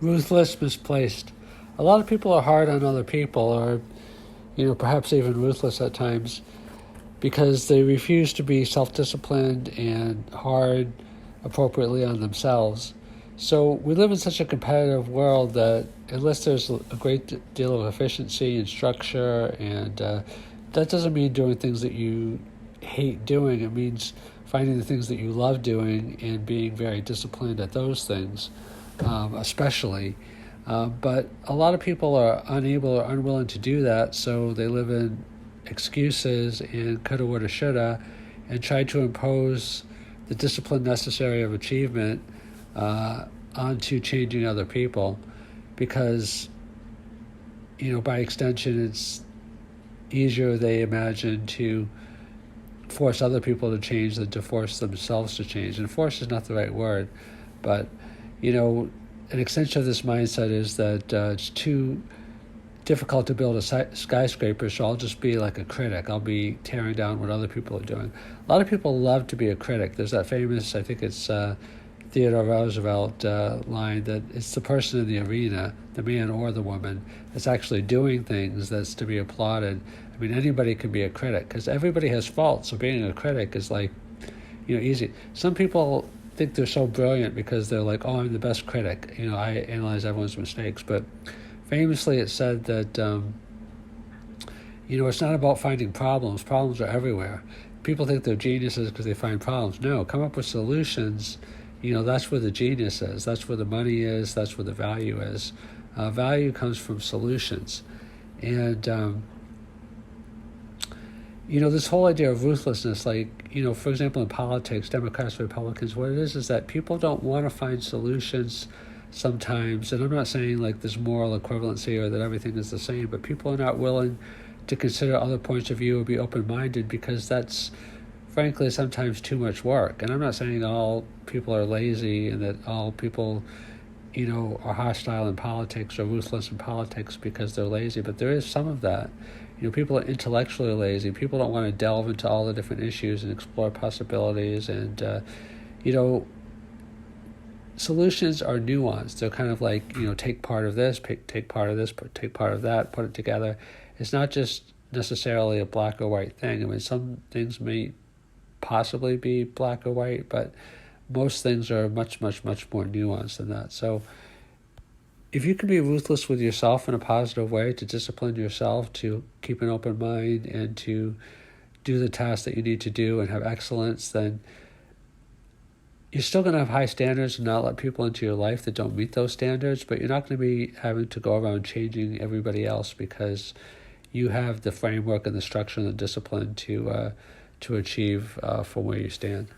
Ruthless, misplaced. A lot of people are hard on other people, or perhaps even ruthless at times, because they refuse to be self-disciplined and hard appropriately on themselves. So we live in such a competitive world that unless there's a great deal of efficiency and structure, and that doesn't mean doing things that you hate doing. It means finding the things that you love doing and being very disciplined at those things, especially. But a lot of people are unable or unwilling to do that, so they live in excuses and coulda, woulda, shoulda, and try to impose the discipline necessary of achievement onto changing other people, because by extension it's easier, they imagine, to force other people to change than to force themselves to change. And force is not the right word, but an extension of this mindset is that it's too difficult to build a skyscraper, so I'll just be like a critic. I'll be tearing down what other people are doing. A lot of people love to be a critic. There's that famous, I think it's Theodore Roosevelt line, that it's the person in the arena, the man or the woman, that's actually doing things that's to be applauded. I mean, anybody can be a critic because everybody has faults, so being a critic is easy. Some people think they're so brilliant because they're like, oh, I'm the best critic. I analyze everyone's mistakes. But famously it said that, it's not about finding problems. Problems are everywhere. People think they're geniuses because they find problems. No, come up with solutions. That's where the genius is. That's where the money is. That's where the value is. Value comes from solutions. And, this whole idea of ruthlessness, for example, in politics, Democrats, Republicans, what it is that people don't want to find solutions sometimes. And I'm not saying there's moral equivalency or that everything is the same, but people are not willing to consider other points of view or be open-minded because that's, frankly, sometimes too much work. And I'm not saying all people are lazy and that all people, are hostile in politics or ruthless in politics because they're lazy, but there is some of that. People are intellectually lazy. People don't want to delve into all the different issues and explore possibilities. And, solutions are nuanced. They're kind of take part of this, take part of this, take part of that, put it together. It's not just necessarily a black or white thing. I mean, some things may possibly be black or white, but most things are much, much, much more nuanced than that. So if you can be ruthless with yourself in a positive way, to discipline yourself, to keep an open mind, and to do the tasks that you need to do and have excellence, then you're still going to have high standards and not let people into your life that don't meet those standards, but you're not going to be having to go around changing everybody else because you have the framework and the structure and the discipline to achieve from where you stand.